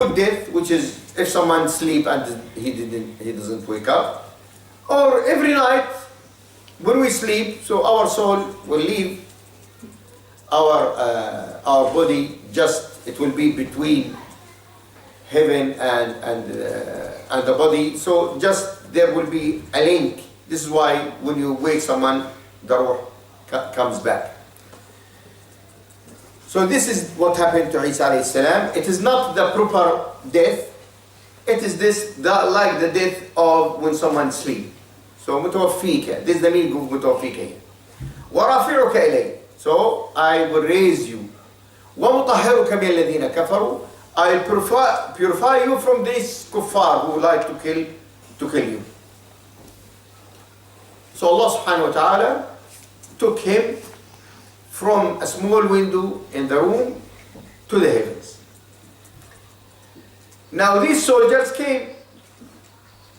death, which is if someone sleep and he doesn't wake up, or every night when we sleep, so our soul will leave our body, just it will be between heaven and the body, so just there will be a link. This is why when you wake someone, the ruh comes back. So this is what happened to Isa alayhi salam. It is not the proper death. It is like the death of when someone sleep. So متوفيك. This is the meaning of متوفيك. ورافعك إلي. So I will raise you. ومطهرك من الذين كفروا. I will purify you from these kuffar who like to kill you. So Allah subhanahu wa ta'ala took him from a small window in the room to the heavens. Now these soldiers came.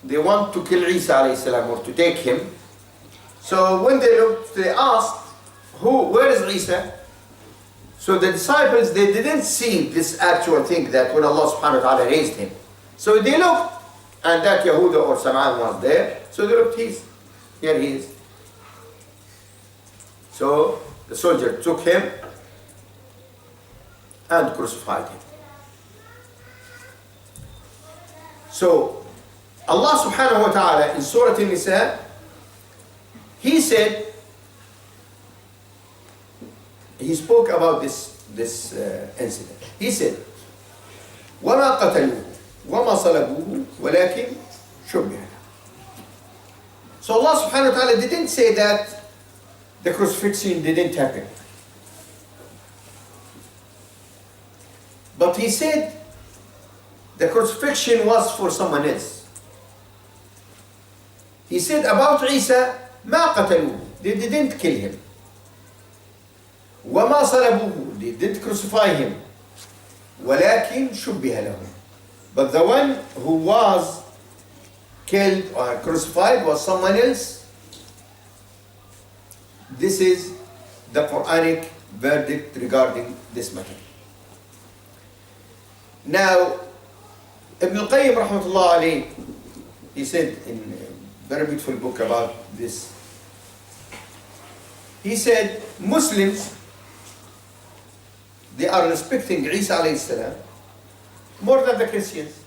They want to kill Isa alayhi salam or to take him. So when they looked, they asked, where is Isa? So the disciples, they didn't see this actual thing that when Allah subhanahu wa ta'ala raised him. So they looked, and that Yehuda or Sam'an was there. So they looked, here he is. So the soldier took him and crucified him. So Allah subhanahu wa ta'ala in Surah An-Nisa, He said, He spoke about this incident. He said, وَمَا قَتَلُوهُ وَمَا صَلَبُوهُ وَلَكِنْ شُبِّهَ. So Allah subhanahu wa ta'ala didn't say that the crucifixion didn't happen. But He said the crucifixion was for someone else. He said about Isa, مَا قَتَلُوهُ. They didn't kill him. وَمَا صَلَبُوهُ. They didn't crucify him. وَلَكِنْ شُبِّهَ لَهُ. But the one who was killed or crucified was someone else. This is the Quranic verdict regarding this matter. Now, Ibn al-Qayyim rahmatullah alayhi, he said in a very beautiful book about this, he said Muslims, they are respecting Isa alayhi salam more than the Christians.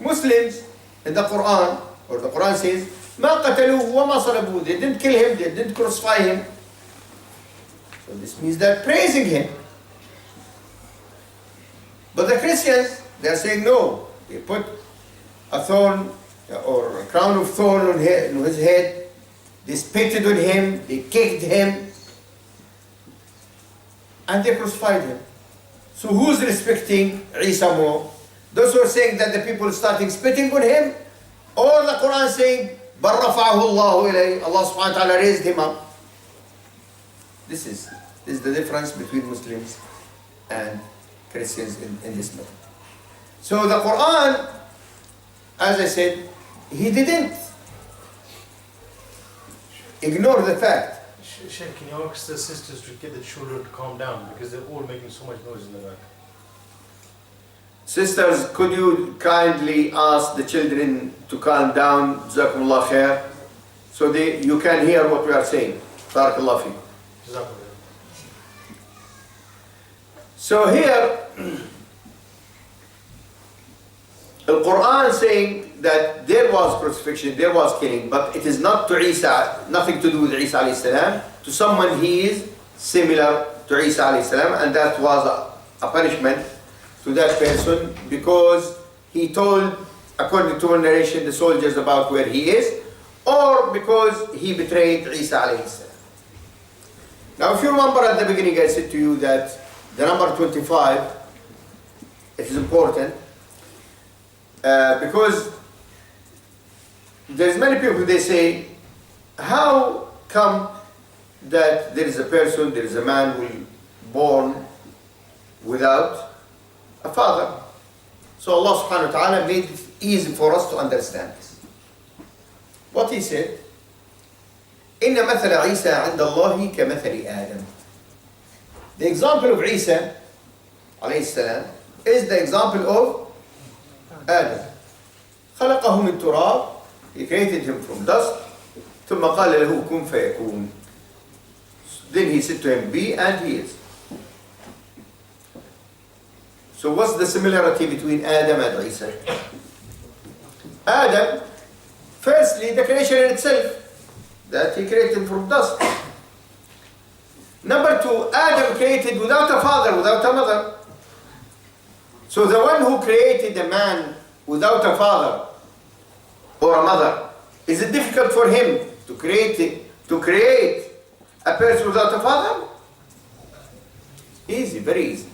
Muslims in the Quran, or the Quran says, ما قتلوه وما صلبوه. They didn't kill him, they didn't crucify him. So this means they're praising him. But the Christians, they're saying no. They put a thorn or a crown of thorn on his head. They spitted on him, they kicked him, and they crucified him. So who's respecting Isa more? Those who are saying that the people starting spitting on him, or the Quran saying, بَلْ رَفَعَهُ اللَّهُ إِلَيْهِ. Allah subhanahu wa ta'ala raised him up. This is the difference between Muslims and Christians in this matter. So the Quran, as I said, he didn't ignore the fact. Sheikh, can you ask the sisters to get the children to calm down because they're all making so much noise in the back? Sisters, could you kindly ask the children to calm down, Jazakumullah khair, so you can hear what we are saying. Barakallah fi. So here, the Quran saying that there was crucifixion, there was killing, but it is not to Isa, nothing to do with Isa alayhi salam, to someone he is similar to Isa alayhi salam, and that was a punishment to that person because he told, according to one narration, the soldiers about where he is, or because he betrayed Isa alayhi salam. Now if you remember at the beginning I said to you that the number 25, it is important because there's many people, they say, how come that there is a person, there is a man who is born without a father? So Allah subhanahu wa ta'ala made it easy for us to understand this. What He said, إِنَّ مَثَلَ عِيسَى عِنْدَ اللَّهِ كَمَثَلِ آدَمَ. The example of Isa alayhi salam is the example of Adam. خلقه من تراب. He created him from dust. ثم قال له كن فيكون. Then he said to him, be, and he is. So what's the similarity between Adam and Isa? Adam, firstly, the creation in itself, that he created from dust. Number two, Adam created without a father, without a mother. So the one who created a man without a father or a mother, is it difficult for him to create a person without a father? Easy, very easy.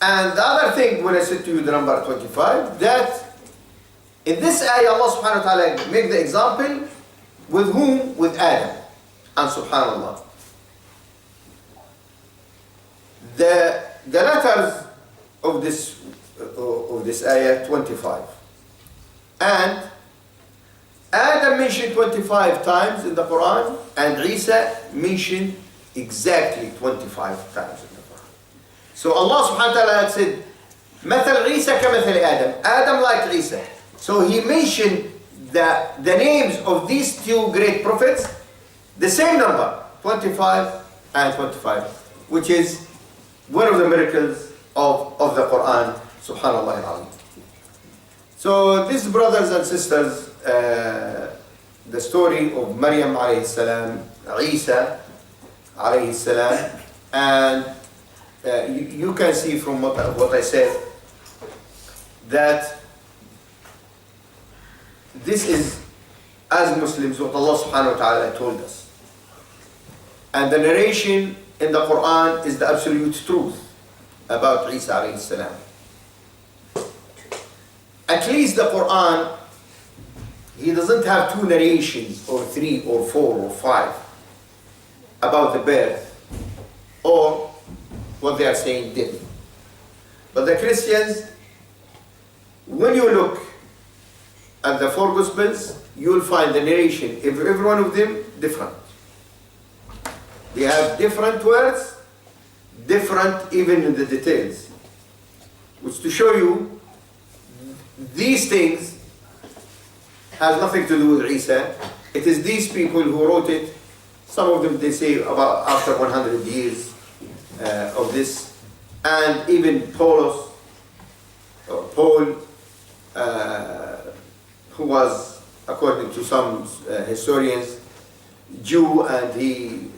And the other thing, when I said to you the number 25, that in this ayah Allah subhanahu wa ta'ala make the example with whom? With Adam. And subhanallah. The letters of this ayah 25. And Adam mentioned 25 times in the Quran, and Isa mentioned exactly 25 times in the Quran. So Allah subhanahu wa ta'ala said, مثل عيسى كمثل آدم. Adam like Isa. So he mentioned the names of these two great prophets, the same number, 25 and 25, which is one of the miracles of the Quran, subhanallah al-azim. So these brothers and sisters, the story of Maryam alayhi salam, Isa alayhi salam, and you can see from what I said that this is, as Muslims, what Allah subhanahu wa ta'ala told us. And the narration in the Quran is the absolute truth about Isa alayhi salam. At least the Quran, he doesn't have two narrations or three or four or five about the birth or what they are saying did. But the Christians, when you look at the four Gospels, you will find the narration, every one of them different. They have different words, different even in the details. Which to show you, these things has nothing to do with Isa. It is these people who wrote it. Some of them, they say about after 100 years of this. And even Paul, who was, according to some historians, Jew, and he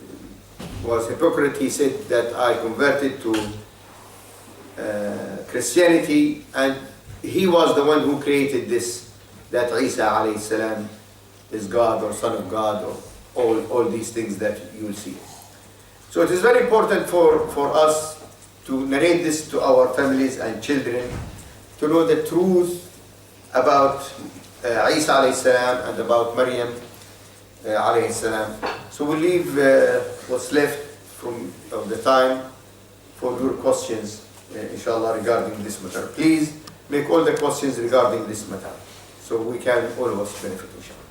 was hypocrite. He said that I converted to Christianity, and he was the one who created this, that Isa alayhi salam is God or Son of God, or all these things that you will see. So it is very important for us to narrate this to our families and children, to know the truth about Isa alayhi salam and about Maryam alayhi salam. So we'll leave what's left of the time for your questions, inshallah, regarding this matter. Please make all the questions regarding this matter, so we can all of us benefit, inshallah.